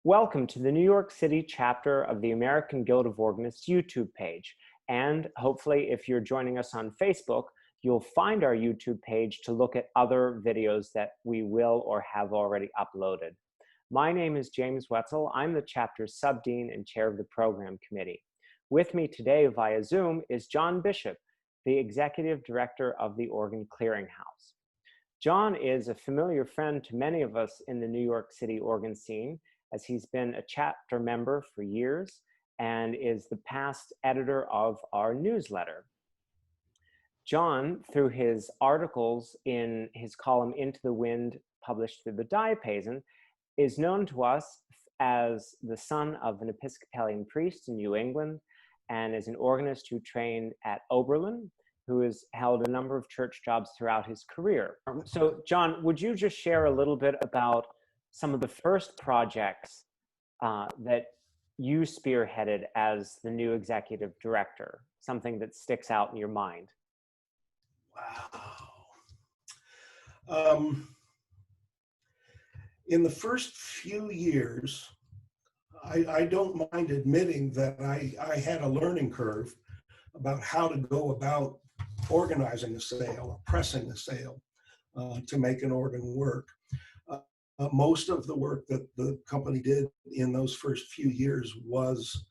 Welcome to the New York City chapter of the American Guild of Organists YouTube page. And hopefully, if you're joining us on Facebook, you'll find our YouTube page to look at other videos that we will or have already uploaded. My name is James Wetzel. I'm the chapter's Sub Dean and Chair of the Program Committee. With me today via Zoom is John Bishop, the Executive Director of the Organ Clearinghouse. John is a familiar friend to many of us in the New York City organ scene, as he's been a chapter member for years and is the past editor of our newsletter. John, through his articles in his column Into the Wind, published through the Diapason, is known to us as the son of an Episcopalian priest in New England and is an organist who trained at Oberlin, who has held a number of church jobs throughout his career. So, John, would you just share a little bit about some of the first projects that you spearheaded as the new executive director, something that sticks out in your mind? Wow. In the first few years, I don't mind admitting that I had a learning curve about how to go about organizing a sale, or pressing a sale to make an organ work. Most of the work that the company did in those first few years was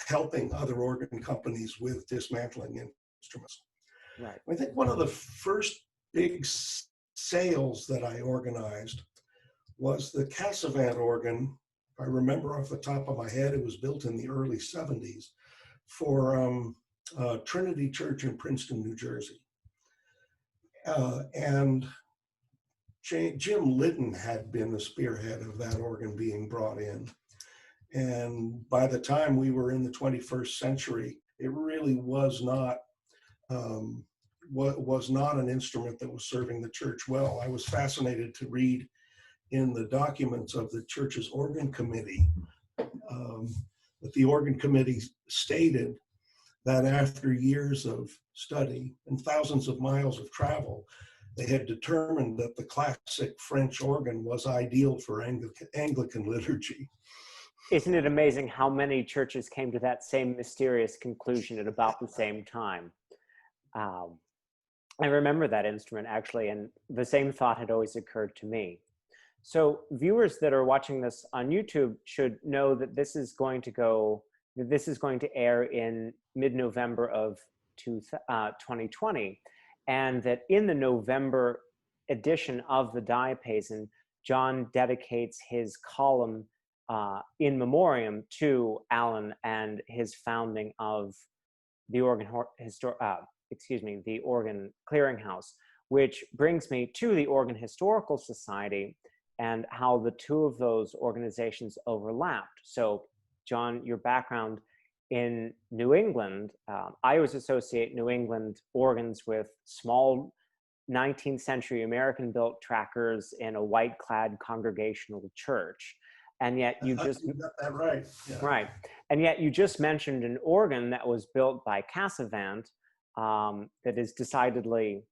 helping other organ companies with dismantling instruments. Right. I think one of the first big sales that I organized was the Castlevan organ. If I remember off the top of my head, it was built in the early 70s for Trinity Church in Princeton, New Jersey. And Jim Litton had been the spearhead of that organ being brought in. And by the time we were in the 21st century, it really was not an instrument that was serving the church well. I was fascinated to read in the documents of the church's organ committee that the organ committee stated that after years of study and thousands of miles of travel, they had determined that the classic French organ was ideal for Anglican liturgy. Isn't it amazing how many churches came to that same mysterious conclusion at about the same time? I remember that instrument actually, and the same thought had always occurred to me. So viewers that are watching this on YouTube should know that this is going to air in mid-November of 2020. And that in the November edition of the Diapason, John dedicates his column in memoriam to Alan and his founding of the Organ Clearinghouse, which brings me to the Organ Historical Society and how the two of those organizations overlapped. So, John, your background in New England, I always associate New England organs with small 19th century American-built trackers in a white-clad congregational church. And yet you just— You got that right. Yeah. Right. And yet you just mentioned an organ that was built by Castlevan that is decidedly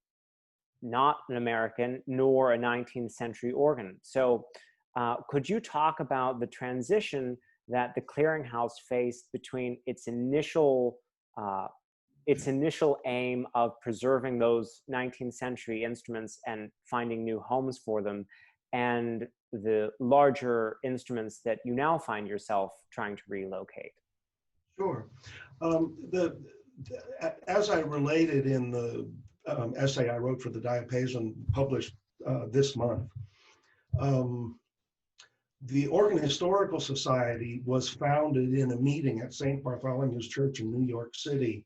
not an American nor a 19th century organ. So could you talk about the transition that the clearinghouse faced between its initial aim of preserving those 19th century instruments and finding new homes for them, and the larger instruments that you now find yourself trying to relocate? Sure. As I related in the essay I wrote for the Diapason, published this month, the Organ Historical Society was founded in a meeting at St. Bartholomew's Church in New York City.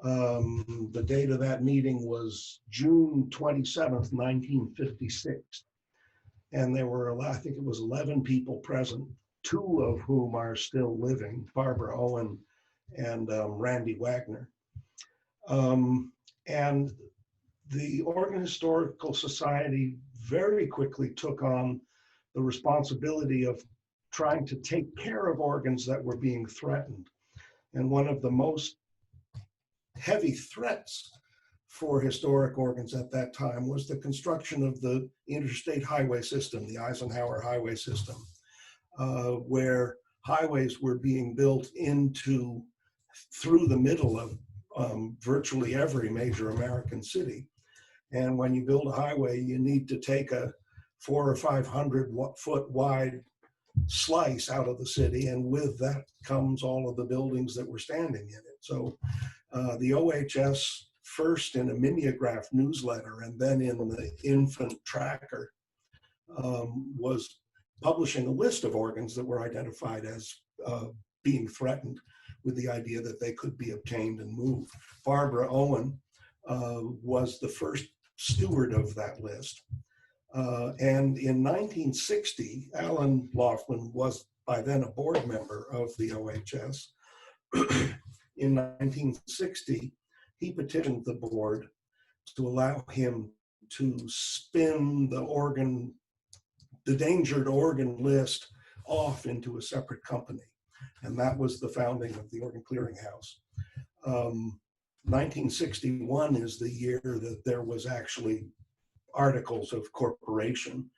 The date of that meeting was June 27th, 1956. And there were, I think it was 11 people present, 2 of whom are still living, Barbara Owen and Randy Wagner. And the Organ Historical Society very quickly took on the responsibility of trying to take care of organs that were being threatened. And one of the most heavy threats for historic organs at that time was the construction of the interstate highway system, the Eisenhower highway system, where highways were being built through the middle of virtually every major American city. And when you build a highway, you need to take a 400 or 500 foot wide slice out of the city, and with that comes all of the buildings that were standing in it. So the OHS, first in a mimeograph newsletter and then in the infant tracker, was publishing a list of organs that were identified as being threatened, with the idea that they could be obtained and moved. Barbara Owen was the first steward of that list. And in 1960, Alan Laufman was by then a board member of the OHS. In 1960, he petitioned the board to allow him to spin the endangered organ list off into a separate company. And that was the founding of the Organ Clearinghouse. 1961 is the year that there was actually articles of corporation.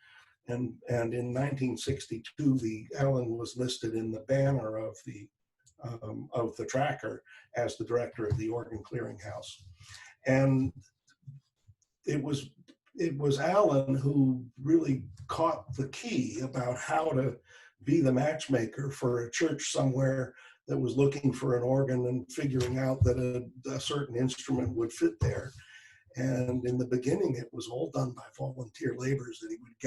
And in 1962, Alan was listed in the banner of the tracker as the director of the Organ Clearinghouse. And it was Alan who really caught the key about how to be the matchmaker for a church somewhere that was looking for an organ and figuring out that a certain instrument would fit there. And in the beginning, it was all done by volunteer labors, that he would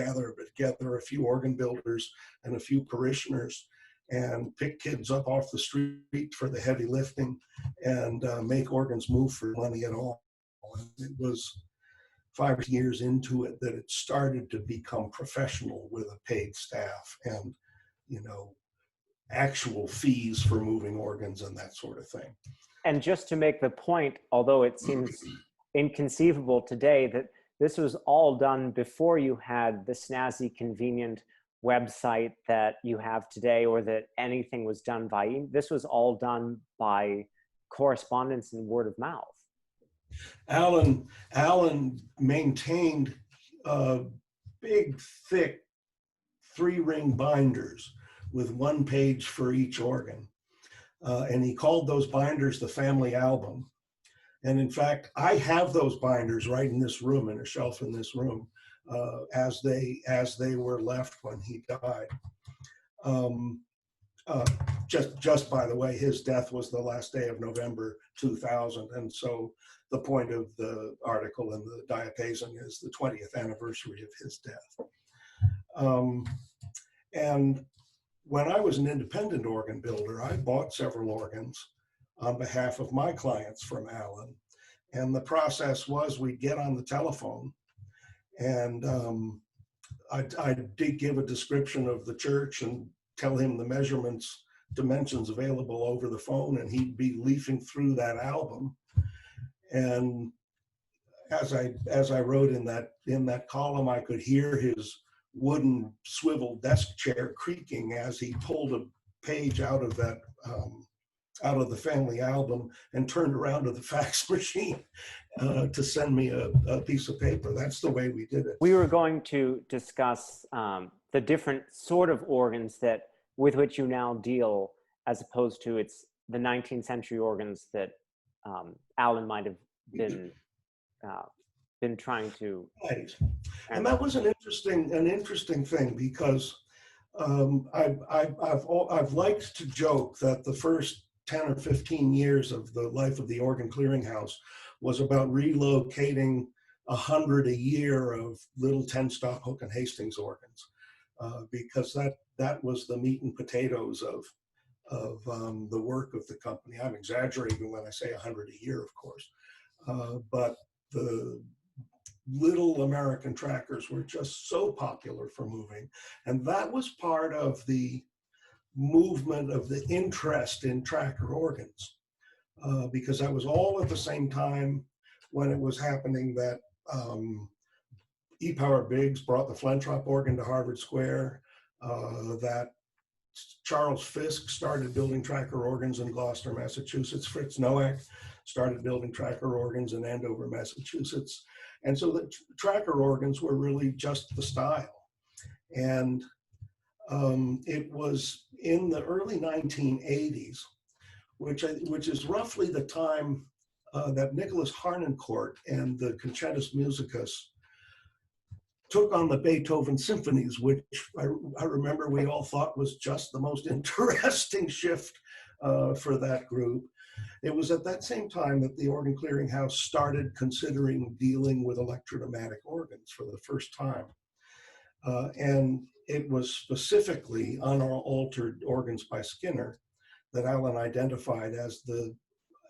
gather a few organ builders and a few parishioners and pick kids up off the street for the heavy lifting and make organs move for money at all. And it was 5 years into it that it started to become professional with a paid staff and, actual fees for moving organs and that sort of thing. And just to make the point, although it seems inconceivable today, that this was all done before you had the snazzy, convenient website that you have today, or that anything was done by, this was all done by correspondence and word of mouth. Alan maintained big, thick 3-ring binders with 1 page for each organ. And he called those binders the family album. And in fact, I have those binders right in this room, in a shelf in this room, as they were left when he died. Just by the way, his death was the last day of November 2000. And so the point of the article in the Diapason is the 20th anniversary of his death. And when I was an independent organ builder, I bought several organs on behalf of my clients from Alan. And the process was, we'd get on the telephone and I did give a description of the church and tell him the dimensions available over the phone, and he'd be leafing through that album. And as I wrote in that column, I could hear his wooden swivel desk chair creaking as he pulled a page out of the family album and turned around to the fax machine to send me a piece of paper. That's the way we did it. We were going to discuss the different sort of organs with which you now deal, as opposed to the 19th century organs that Alan might have been trying to. Right. And that was an interesting thing, because I've liked to joke that the first 10 or 15 years of the life of the Organ Clearinghouse was about relocating 100 a year of little 10-stop Hook and Hastings organs, because that was the meat and potatoes of the work of the company. I'm exaggerating when I say 100 a year, of course, but the little American trackers were just so popular for moving, and that was part of the movement of the interest in tracker organs, because that was all at the same time when it was happening that E. Power Biggs brought the Flentrop organ to Harvard Square, that Charles Fisk started building tracker organs in Gloucester, Massachusetts. Fritz Nowak started building tracker organs in Andover, Massachusetts. And so the tracker organs were really just the style. And it was in the early 1980s, which is roughly the time that Nicholas Harnoncourt and the Concertus Musicus took on the Beethoven symphonies, which I remember we all thought was just the most interesting shift for that group. It was at that same time that the Organ Clearinghouse started considering dealing with electropneumatic organs for the first time. And it was specifically unaltered organs by Skinner that Alan identified as the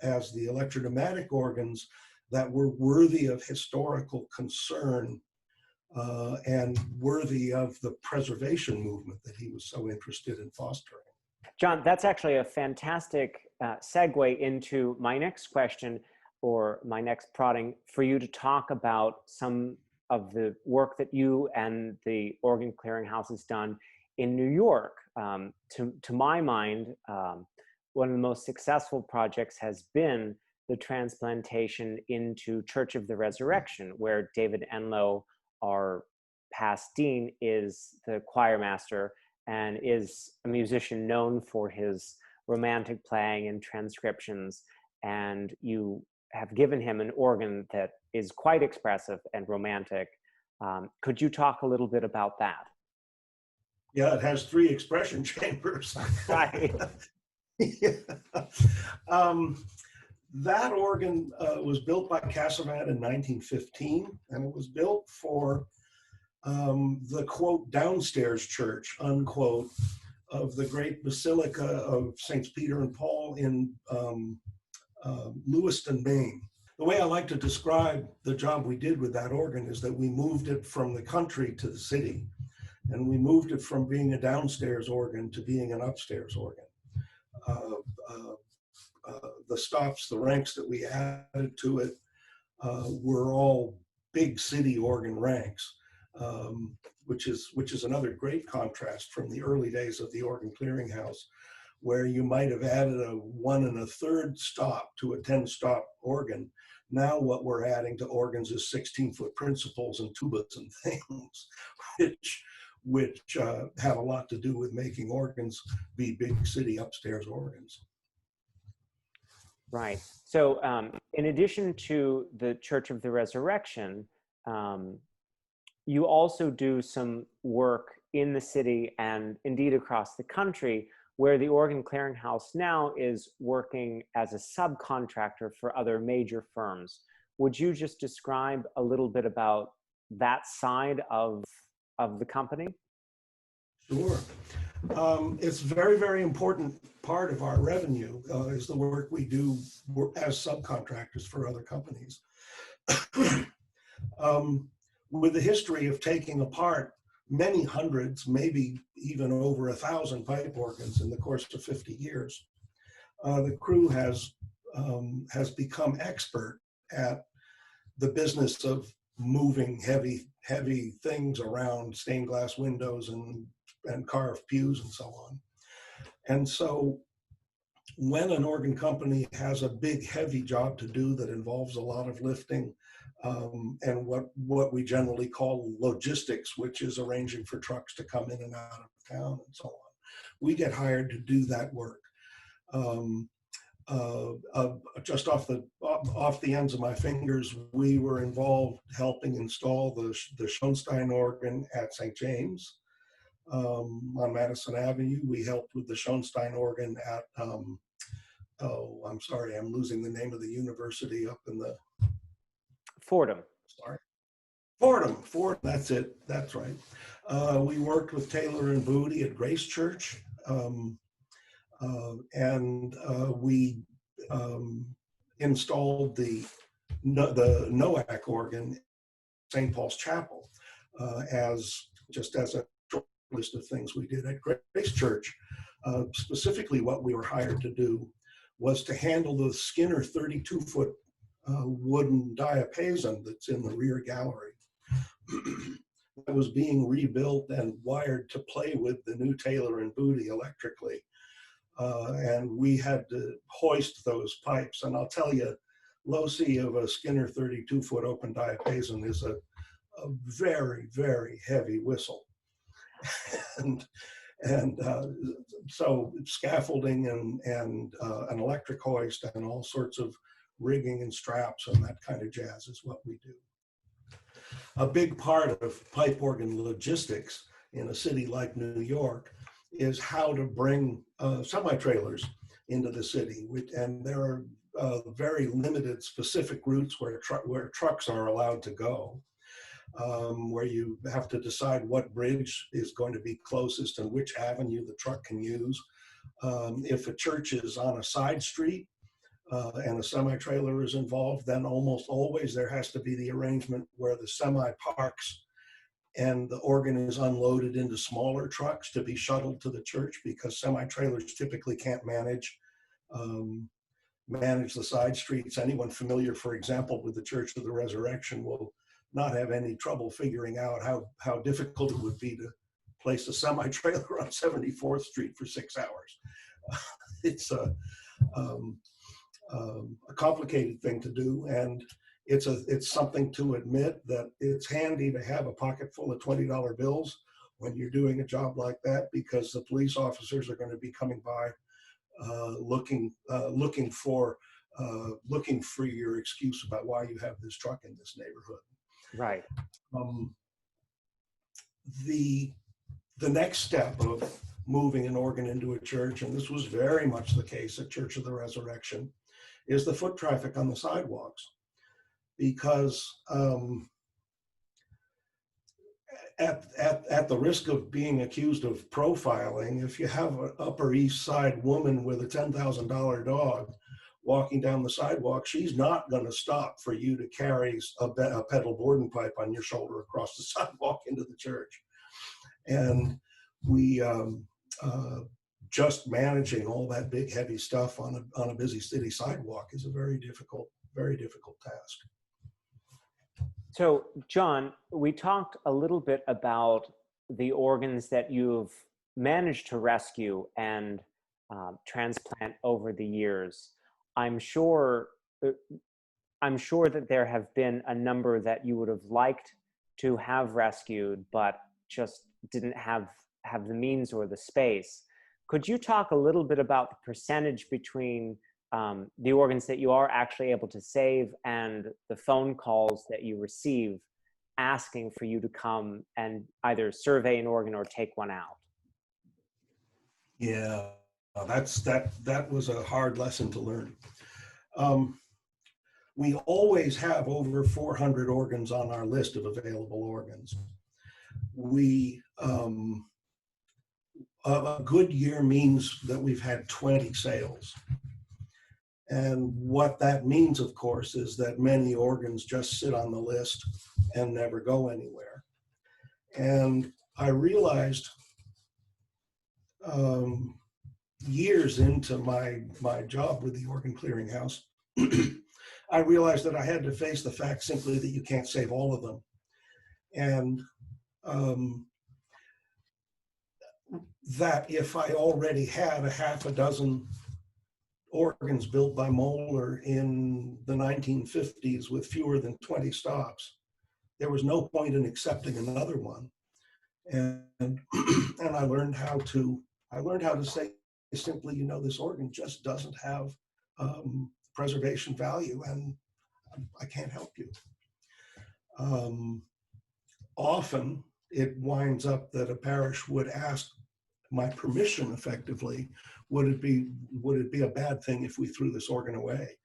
electropneumatic organs that were worthy of historical concern and worthy of the preservation movement that he was so interested in fostering. John, that's actually a fantastic segue into my next question, or my next prodding, for you to talk about some of the work that you and the Organ Clearinghouse has done in New York. To my mind, one of the most successful projects has been the transplantation into Church of the Resurrection, where David Enlow, our past dean, is the choir master and is a musician known for his romantic playing and transcriptions. And you have given him an organ that is quite expressive and romantic. Could you talk a little bit about that? Yeah, it has 3 expression chambers. Right. Yeah. That organ was built by Castlevan in 1915, and it was built for the, quote, downstairs church, unquote, of the great Basilica of Saints Peter and Paul in Lewiston, Maine. The way I like to describe the job we did with that organ is that we moved it from the country to the city, and we moved it from being a downstairs organ to being an upstairs organ. The stops, the ranks that we added to it were all big city organ ranks, which is another great contrast from the early days of the Organ Clearinghouse, where you might have added a 1 1/3 stop to a 10-stop organ. Now what we're adding to organs is 16-foot principals and tubas and things, which have a lot to do with making organs be big city upstairs organs. Right. So in addition to the Church of the Resurrection, you also do some work in the city and indeed across the country, where the Organ Clearinghouse now is working as a subcontractor for other major firms. Would you just describe a little bit about that side of the company? Sure. It's a very, very important part of our revenue is the work we do as subcontractors for other companies. With the history of taking apart many hundreds, maybe even over 1,000 pipe organs in the course of 50 years, the crew has become expert at the business of moving heavy things around stained glass windows and carved pews and so on. And so when an organ company has a big, heavy job to do that involves a lot of lifting and what we generally call logistics, which is arranging for trucks to come in and out of town and so on, we get hired to do that work. Just off the ends of my fingers, we were involved helping install the Schoenstein organ at St. James on Madison Avenue. We helped with the Schoenstein organ at, oh, I'm sorry, I'm losing the name of the university up in the... Fordham. Sorry. Fordham, that's it, that's right. We worked with Taylor and Booty at Grace Church. And we installed the NOAC organ in St. Paul's Chapel as a short list of things we did at Grace Church. Specifically, what we were hired to do was to handle the Skinner 32-foot wooden diapason that's in the rear gallery. That was being rebuilt and wired to play with the new Taylor and Booty electrically. And we had to hoist those pipes. And I'll tell you, low C of a Skinner 32-foot open diapason is a very, very heavy whistle. and so scaffolding and an electric hoist and all sorts of rigging and straps and that kind of jazz is what we do. A big part of pipe organ logistics in a city like New York is how to bring semi-trailers into the city, and there are very limited specific routes where trucks are allowed to go, where you have to decide what bridge is going to be closest and which avenue the truck can use. If a church is on a side street and a semi-trailer is involved, then almost always there has to be the arrangement where the semi parks and the organ is unloaded into smaller trucks to be shuttled to the church, because semi-trailers typically can't manage the side streets. Anyone familiar, for example, with the Church of the Resurrection will not have any trouble figuring out how difficult it would be to place a semi-trailer on 74th Street for 6 hours. It's a complicated thing to do, and it's something to admit that it's handy to have a pocket full of $20 bills when you're doing a job like that, because the police officers are going to be coming by looking for your excuse about why you have this truck in this neighborhood. Right. The next step of moving an organ into a church, and this was very much the case at Church of the Resurrection, is the foot traffic on the sidewalks. Because at the risk of being accused of profiling, if you have an Upper East Side woman with a $10,000 dog walking down the sidewalk, she's not going to stop for you to carry a pedal boarding pipe on your shoulder across the sidewalk into the church. And we just managing all that big heavy stuff on a busy city sidewalk is a very difficult task. So, John, we talked a little bit about the organs that you've managed to rescue and transplant over the years. I'm sure that there have been a number that you would have liked to have rescued, but just didn't have the means or the space. Could you talk a little bit about the percentage between the organs that you are actually able to save and the phone calls that you receive asking for you to come and either survey an organ or take one out? Yeah, that was a hard lesson to learn. We always have over 400 organs on our list of available organs. A good year means that we've had 20 sales. And what that means, of course, is that many organs just sit on the list and never go anywhere. And I realized years into my job with the Organ Clearinghouse, I realized that I had to face the fact simply that you can't save all of them. And that if I already had a half a dozen organs built by Moeller in the 1950s with fewer than 20 stops, there was no point in accepting another one. And I learned how to say simply, this organ just doesn't have preservation value, and I can't help you. Often it winds up that a parish would ask my permission effectively. Would it be a bad thing if we threw this organ away?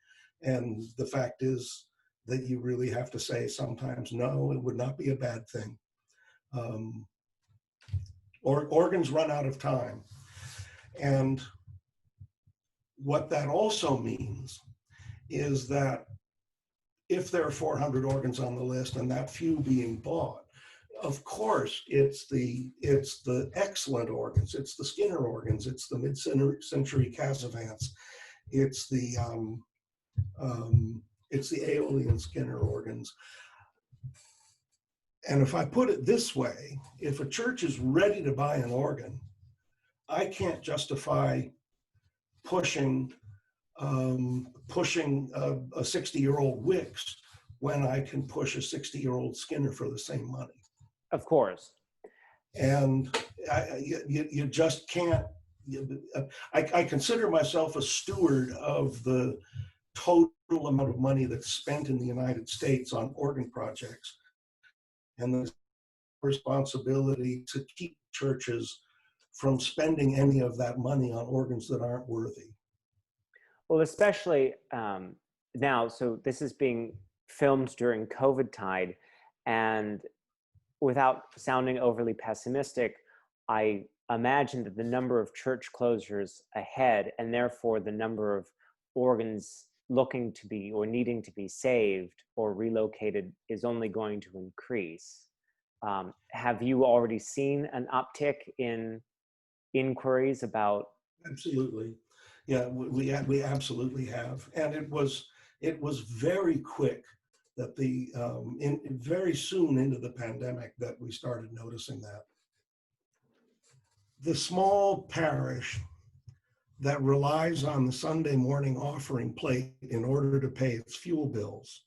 And the fact is that you really have to say sometimes, no, it would not be a bad thing. Organs run out of time. And what that also means is that if there are 400 organs on the list and that few being bought, of course, it's the excellent organs. It's the Skinner organs. It's the mid-century Cassavants. It's the Aeolian Skinner organs. And if I put it this way, if a church is ready to buy an organ, I can't justify pushing pushing a 60-year-old Wicks when I can push a 60-year-old Skinner for the same money. Of course. And you just can't. I consider myself a steward of the total amount of money that's spent in the United States on organ projects, and the responsibility to keep churches from spending any of that money on organs that aren't worthy. Well, especially now, so this is being filmed during COVID tide, and without sounding overly pessimistic, I imagine that the number of church closures ahead, and therefore the number of organs looking to be or needing to be saved or relocated, is only going to increase. Have you already seen an uptick in inquiries about? Absolutely. Yeah, we absolutely have. And it was very quick that very soon into the pandemic that we started noticing that. The small parish that relies on the Sunday morning offering plate in order to pay its fuel bills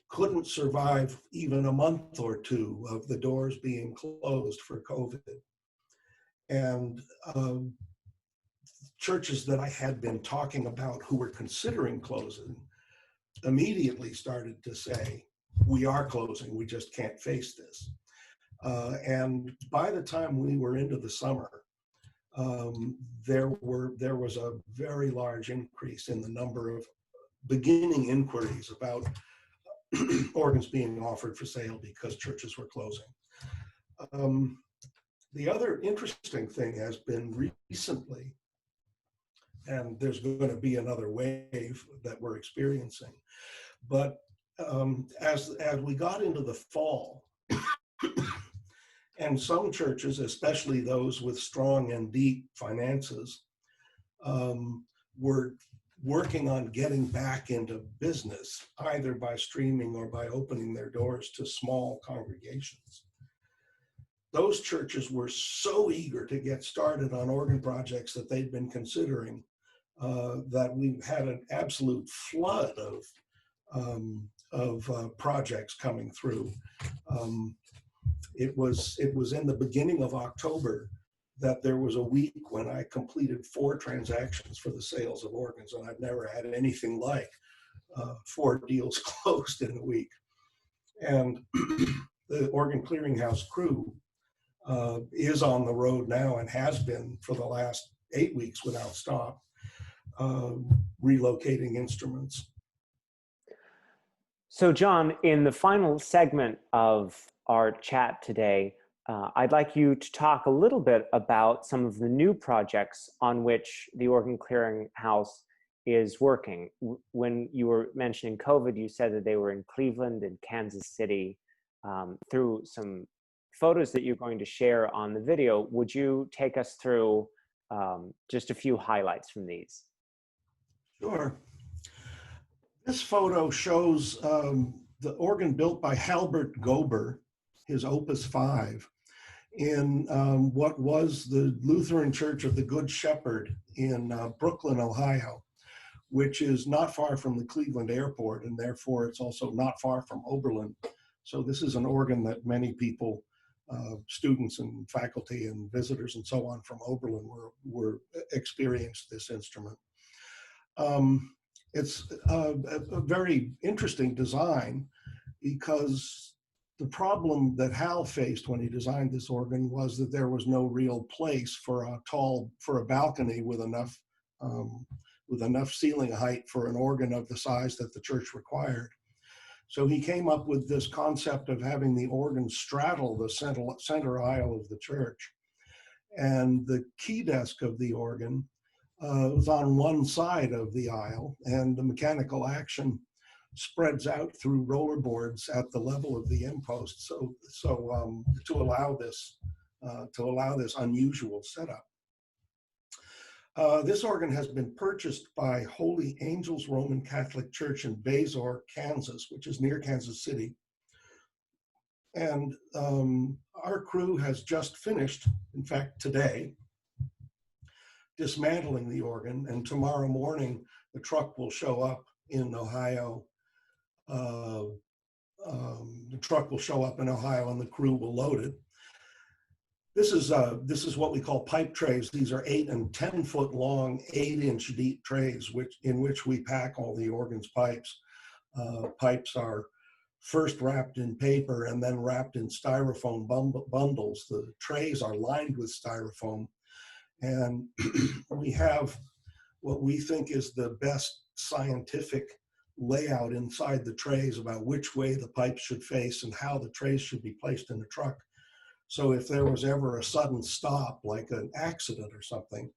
couldn't survive even a month or two of the doors being closed for COVID. And churches that I had been talking about who were considering closing immediately started to say, we are closing, we just can't face this. And by the time we were into the summer, there was a very large increase in the number of beginning inquiries about organs being offered for sale because churches were closing. The other interesting thing has been recently, and there's going to be another wave that we're experiencing, but as we got into the fall, and some churches, especially those with strong and deep finances, were working on getting back into business, either by streaming or by opening their doors to small congregations. Those churches were so eager to get started on organ projects that they'd been considering that we had an absolute flood of projects coming through. It was in the beginning of October that there was a week when I completed 4 transactions for the sales of organs, and I've never had anything like 4 deals closed in a week. And the Organ Clearinghouse crew is on the road now and has been for the last 8 weeks without stop, relocating instruments. So John, in the final segment of our chat today, I'd like you to talk a little bit about some of the new projects on which the Organ Clearinghouse is working. When you were mentioning COVID, you said that they were in Cleveland and Kansas City. Through some photos that you're going to share on the video, would you take us through just a few highlights from these? Sure. This photo shows the organ built by Halbert Gober, his Opus 5, in what was the Lutheran Church of the Good Shepherd in Brooklyn, Ohio, which is not far from the Cleveland airport, and therefore it's also not far from Oberlin. So this is an organ that many people, students and faculty and visitors and so on from Oberlin were experienced this instrument. It's a very interesting design because the problem that Hal faced when he designed this organ was that there was no real place for a balcony with enough ceiling height for an organ of the size that the church required. So he came up with this concept of having the organ straddle the center aisle of the church. And the key desk of the organ was on one side of the aisle, and the mechanical action spreads out through roller boards at the level of the impost. So to allow this unusual setup. This organ has been purchased by Holy Angels Roman Catholic Church in Bazor, Kansas, which is near Kansas City. And our crew has just finished, in fact, today, dismantling the organ, and tomorrow morning the truck will show up in Ohio. The truck will show up in Ohio and the crew will load it. This is what we call pipe trays. These are 8 and 10 foot long, 8-inch deep trays, in which we pack all the organ's pipes. Pipes are first wrapped in paper and then wrapped in styrofoam bundles. The trays are lined with styrofoam, and we have what we think is the best scientific layout inside the trays about which way the pipes should face and how the trays should be placed in the truck. So if there was ever a sudden stop, like an accident or something,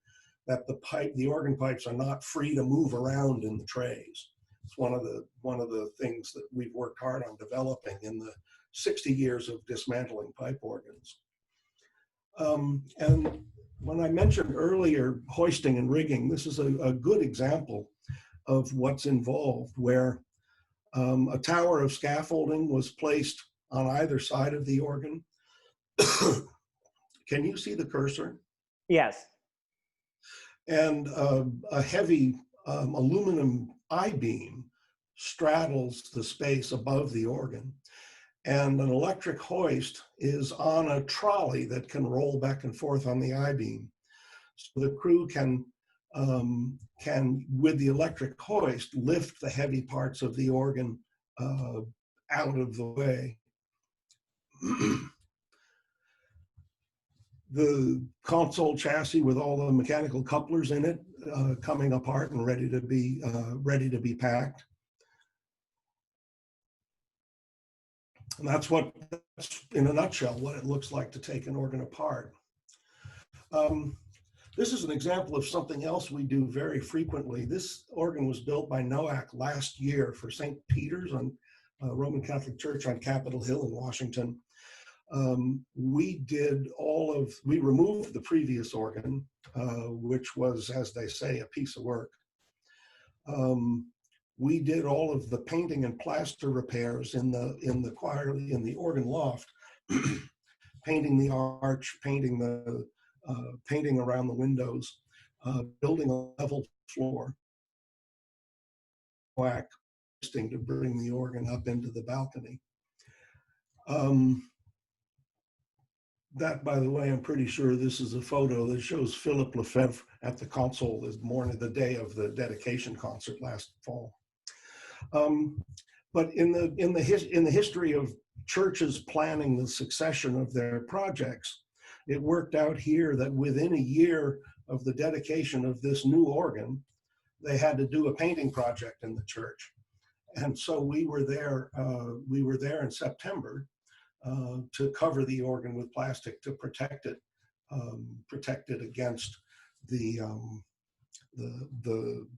that the organ pipes are not free to move around in the trays. It's one of the things that we've worked hard on developing in the 60 years of dismantling pipe organs. And when I mentioned earlier hoisting and rigging, this is a good example of what's involved, where a tower of scaffolding was placed on either side of the organ. Can you see the cursor? Yes. And a heavy aluminum I-beam straddles the space above the organ. And an electric hoist is on a trolley that can roll back and forth on the I-beam. So the crew can, with the electric hoist, lift the heavy parts of the organ out of the way. The console chassis with all the mechanical couplers in it coming apart and ready to be packed. And that's in a nutshell what it looks like to take an organ apart. This is an example of something else we do very frequently. This organ was built by NOAC last year for St. Peter's on Roman Catholic Church on Capitol Hill in Washington. We removed the previous organ, which was, as they say, a piece of work. We did all of the painting and plaster repairs in the choir, in the organ loft, painting the arch, painting around the windows, building a level floor, to bring the organ up into the balcony. That, by the way, I'm pretty sure this is a photo that shows Philip Lefebvre at the console the day of the dedication concert last fall. But in the history of churches planning the succession of their projects, it worked out here that within a year of the dedication of this new organ, they had to do a painting project in the church. And so we were there in September to cover the organ with plastic to protect it against the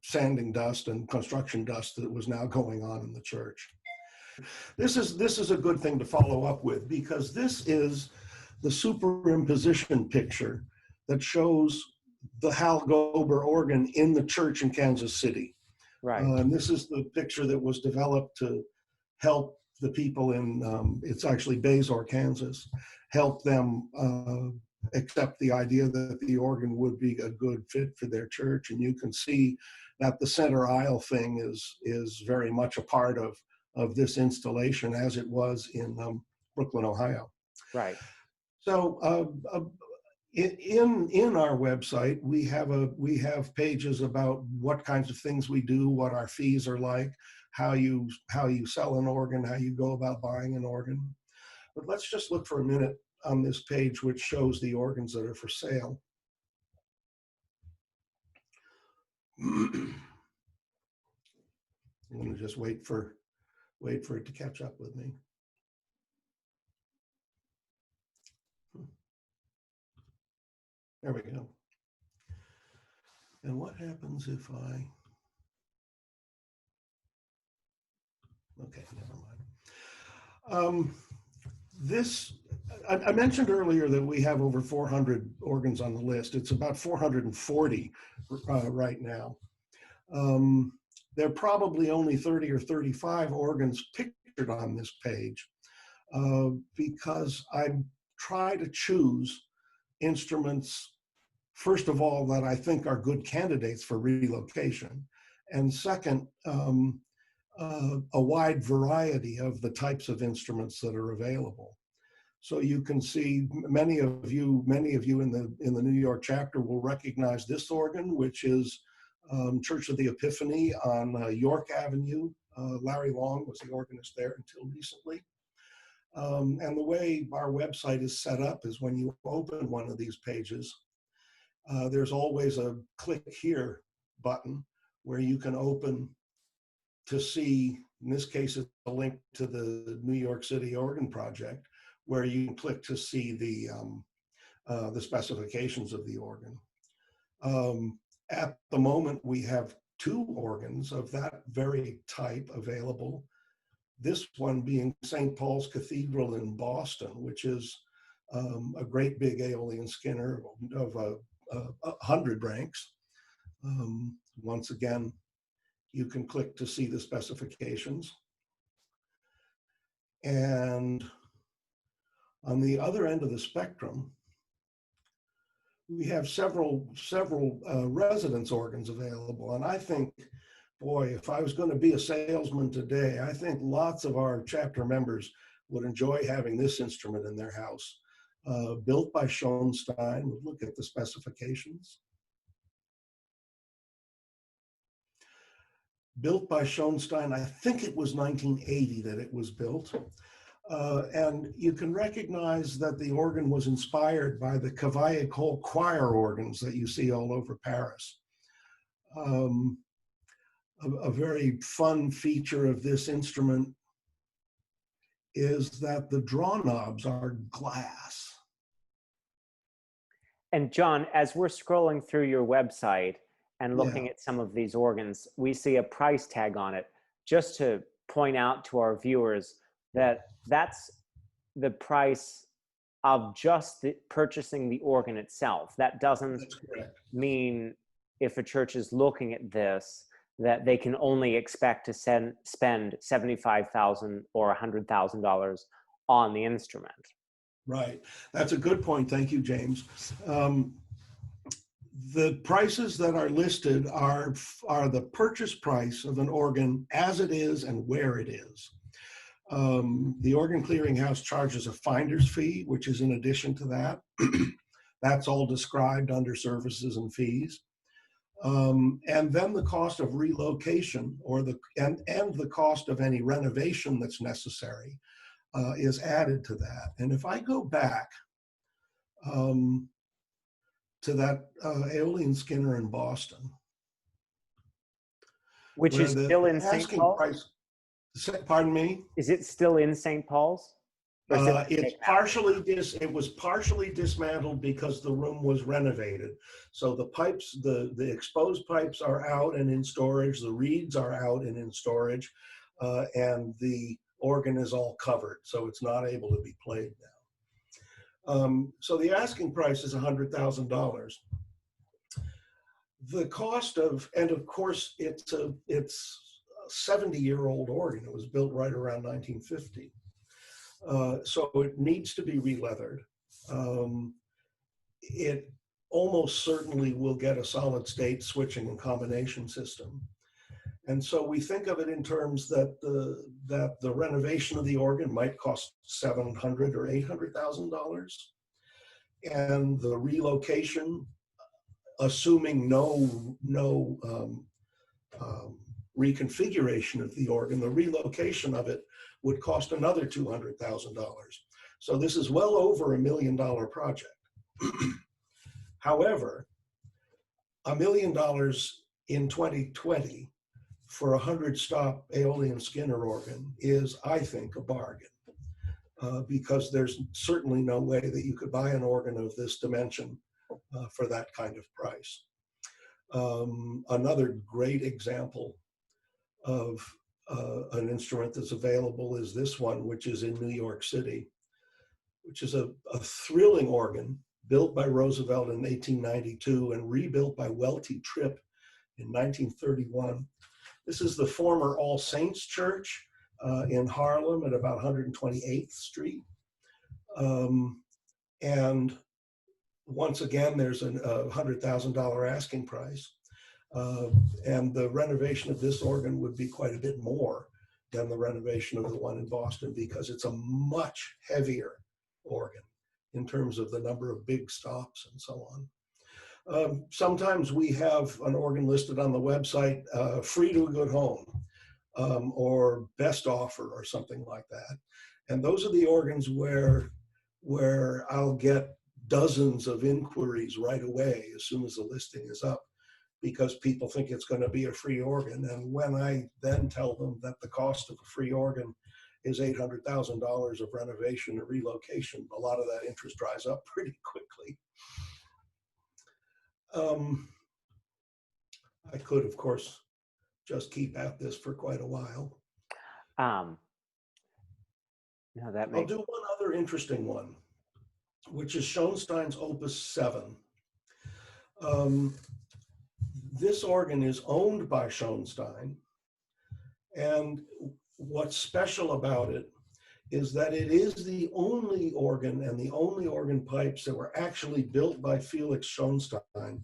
sanding dust and construction dust that was now going on in the church. This is a good thing to follow up with, because this is the superimposition picture that shows the Hal Gober organ in the church in Kansas City. Right. And this is the picture that was developed to help the people in, it's actually Bazor, Kansas, help them accept the idea that the organ would be a good fit for their church. And you can see that the center aisle thing is very much a part of this installation, as it was in Brooklyn, Ohio. Right. So in our website, we have pages about what kinds of things we do, what our fees are like, how you sell an organ, how you go about buying an organ. But let's just look for a minute on this page, which shows the organs that are for sale. I'm going to just wait for it to catch up with me. There we go. And what happens if okay, never mind. I mentioned earlier that we have over 400 organs on the list. It's about 440 right now. There are probably only 30 or 35 organs pictured on this page because I try to choose instruments, first of all, that I think are good candidates for relocation, and second, a wide variety of the types of instruments that are available. So you can see many of you in the New York chapter will recognize this organ, which is Church of the Epiphany on York Avenue. Larry Long was the organist there until recently. And the way our website is set up is when you open one of these pages, there's always a click here button where you can open to see, in this case, it's a link to the New York City Organ Project, where you can click to see the specifications of the organ. At the moment, we have 2 organs of that very type available. This one being St. Paul's Cathedral in Boston, which is a great big Aeolian Skinner of 100 ranks. Once again, you can click to see the specifications. And on the other end of the spectrum, we have several residence organs available. And I think, boy, if I was going to be a salesman today, I think lots of our chapter members would enjoy having this instrument in their house. Built by Schoenstein. We'll look at the specifications. Built by Schoenstein, I think it was 1980 that it was built. And you can recognize that the organ was inspired by the Cavaillé-Coll choir organs that you see all over Paris. A very fun feature of this instrument is that the draw knobs are glass. And John, as we're scrolling through your website and looking at some of these organs, we see a price tag on it. Just to point out to our viewers that that's the price of just purchasing the organ itself. That doesn't mean if a church is looking at this, that they can only expect to spend $75,000 or $100,000 on the instrument. Right. That's a good point. Thank you, James. The prices that are listed are the purchase price of an organ as it is and where it is. The Organ Clearinghouse charges a finder's fee, which is in addition to that. That's all described under services and fees. And then the cost of relocation and the cost of any renovation that's necessary is added to that. And if I go back to that Aeolian Skinner in Boston, which is still in St. Paul's? Pardon me? Is it still in St. Paul's? It was partially dismantled because the room was renovated. So the pipes, the exposed pipes are out and in storage, the reeds are out and in storage, and the organ is all covered, so it's not able to be played now. So the asking price is $100,000. The cost and of course it's a 70-year-old organ. It was built right around 1950. So it needs to be re-leathered. It almost certainly will get a solid state switching and combination system. And so we think of it in terms that the renovation of the organ might cost $700,000 or $800,000. And the relocation, assuming no reconfiguration of the organ, the relocation of it would cost another $200,000. So this is well over $1 million project. However, $1 million in 2020 for a 100-stop Aeolian Skinner organ is, I think, a bargain, because there's certainly no way that you could buy an organ of this dimension for that kind of price. Another great example of an instrument that's available is this one, which is in New York City, which is a thrilling organ built by Roosevelt in 1892 and rebuilt by Welty Tripp in 1931. This is the former All Saints Church in Harlem at about 128th Street. And once again, there's a $100,000 asking price. And the renovation of this organ would be quite a bit more than the renovation of the one in Boston, because it's a much heavier organ in terms of the number of big stops and so on. Sometimes we have an organ listed on the website, free to a good home, or best offer or something like that. And those are the organs where I'll get dozens of inquiries right away as soon as the listing is up, because people think it's going to be a free organ. And when I then tell them that the cost of a free organ is $800,000 of renovation and relocation, a lot of that interest dries up pretty quickly. I could, of course, just keep at this for quite a while. No, that makes... I'll do one other interesting one, which is Schoenstein's Opus 7. This organ is owned by Schoenstein, and what's special about it is that it is the only organ and the only organ pipes that were actually built by Felix Schoenstein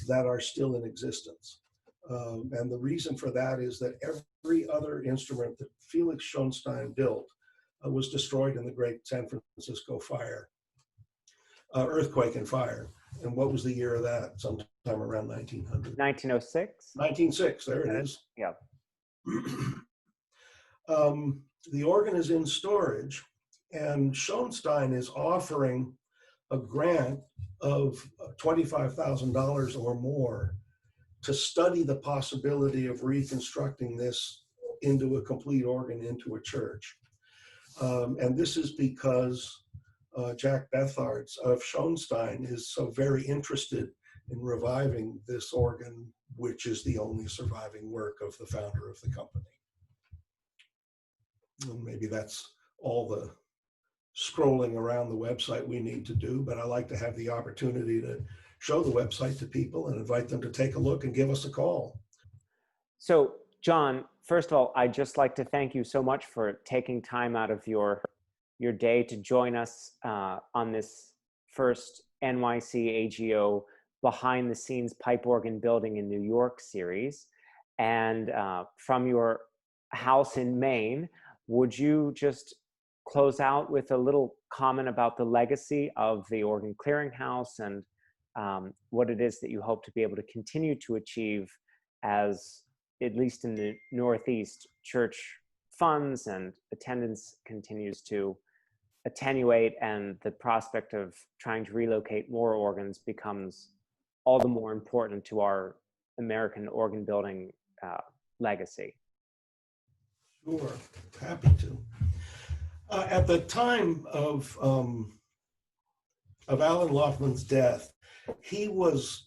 that are still in existence. And the reason for that is that every other instrument that Felix Schoenstein built was destroyed in the Great San Francisco fire, earthquake and fire. And what was the year of that? Sometime around 1900. 1906? 1906, there it is. Yeah. The organ is in storage, and Schoenstein is offering a grant of $25,000 or more to study the possibility of reconstructing this into a complete organ, into a church. And this is because Jack Bethards of Schoenstein is so very interested in reviving this organ, which is the only surviving work of the founder of the company. And maybe that's all the scrolling around the website we need to do, but I like to have the opportunity to show the website to people and invite them to take a look and give us a call. So, John, first of all, I'd just like to thank you so much for taking time out of your day to join us on this first NYCAGO behind the scenes pipe organ building in New York series. And from your house in Maine, would you just close out with a little comment about the legacy of the Organ Clearinghouse and what it is that you hope to be able to continue to achieve as, at least in the Northeast, church funds and attendance continues to attenuate, and the prospect of trying to relocate more organs becomes all the more important to our American organ building legacy. Sure, happy to. At the time of Alan Laufman's death, he was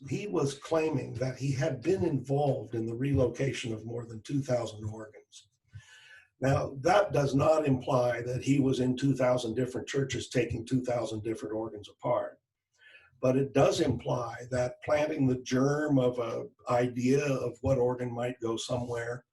claiming that he had been involved in the relocation of more than 2,000 organs. Now, that does not imply that he was in 2,000 different churches taking 2,000 different organs apart. But it does imply that planting the germ of an idea of what organ might go somewhere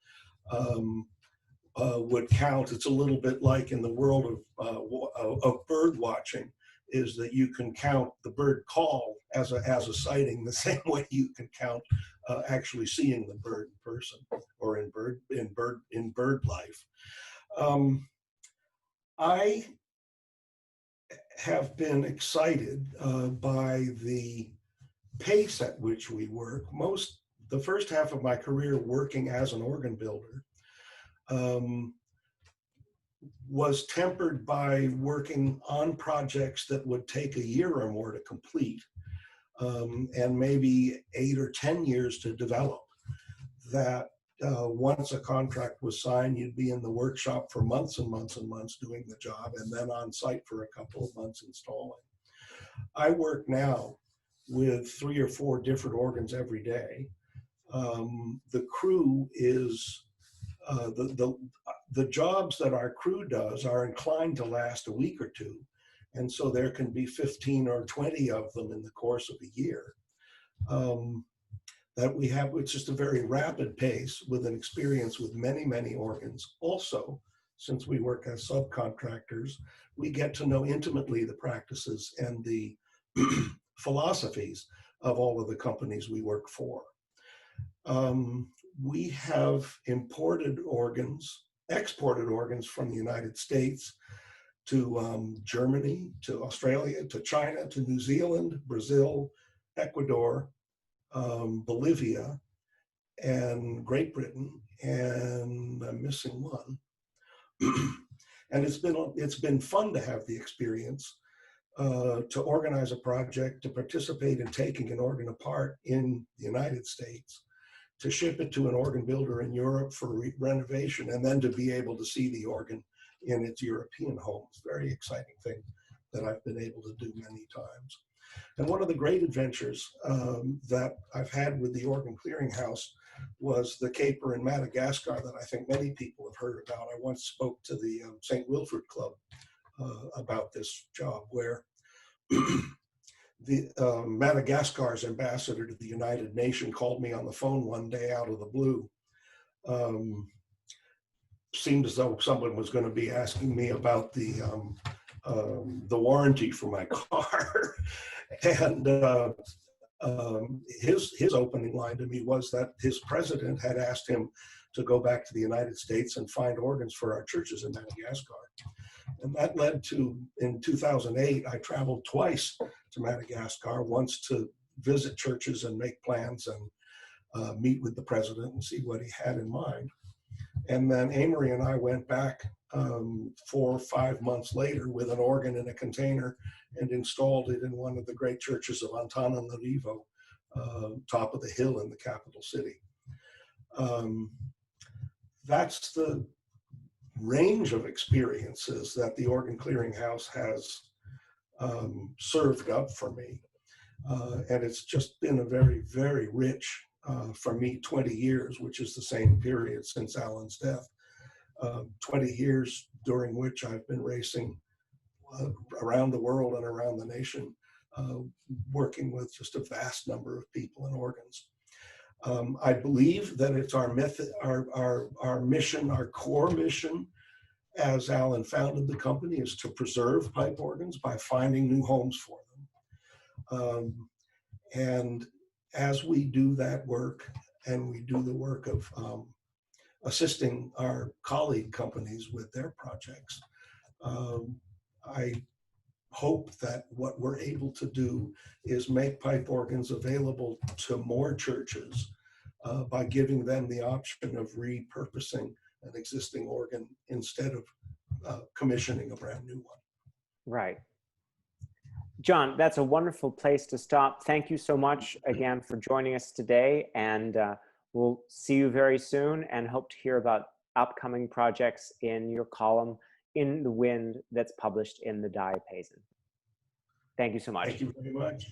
would count. It's a little bit like in the world of bird watching, is that you can count the bird call as a sighting the same way you can count actually seeing the bird in person or in bird life. I have been excited by the pace at which we work. The first half of my career working as an organ builder was tempered by working on projects that would take a year or more to complete, and maybe 8 or 10 years to develop. That once a contract was signed, you'd be in the workshop for months and months and months doing the job, and then on site for a couple of months installing. I work now with 3 or 4 different organs every day. The crew is the jobs that our crew does are inclined to last a week or two, and so there can be 15 or 20 of them in the course of a year. That we have, it's just a very rapid pace with an experience with many, many organs. Also, since we work as subcontractors, we get to know intimately the practices and the philosophies of all of the companies we work for. We have imported organs, exported organs from the United States to Germany, to Australia, to China, to New Zealand, Brazil, Ecuador, Bolivia, and Great Britain, and I'm missing one. And it's been fun to have the experience to organize a project, to participate in taking an organ apart in the United States, to ship it to an organ builder in Europe for renovation, and then to be able to see the organ in its European homes. Very exciting thing that I've been able to do many times. And one of the great adventures that I've had with the Organ Clearinghouse was the caper in Madagascar that I think many people have heard about. I once spoke to the St. Wilfrid Club about this job, where the Madagascar's ambassador to the United Nations called me on the phone one day out of the blue. Seemed as though someone was going to be asking me about the warranty for my car. And his opening line to me was that his president had asked him to go back to the United States and find organs for our churches in Madagascar. And that led to, in 2008, I traveled twice to Madagascar, once to visit churches and make plans and meet with the president and see what he had in mind. And then Amory and I went back 4 or 5 months later with an organ in a container and installed it in one of the great churches of Antananarivo, top of the hill in the capital city. That's the range of experiences that the Organ Clearinghouse has served up for me. And it's just been a very, very rich, for me, 20 years, which is the same period since Alan's death. 20 years during which I've been racing around the world and around the nation, working with just a vast number of people and organs. I believe that it's our method, our mission, our core mission, as Alan founded the company, is to preserve pipe organs by finding new homes for them. And as we do that work, and we do the work of assisting our colleague companies with their projects, I hope that what we're able to do is make pipe organs available to more churches by giving them the option of repurposing an existing organ instead of commissioning a brand new one. Right. John, that's a wonderful place to stop. Thank you so much again for joining us today, and we'll see you very soon and hope to hear about upcoming projects in your column In the Wind that's published in the Diapason. Thank you so much. Thank you very much.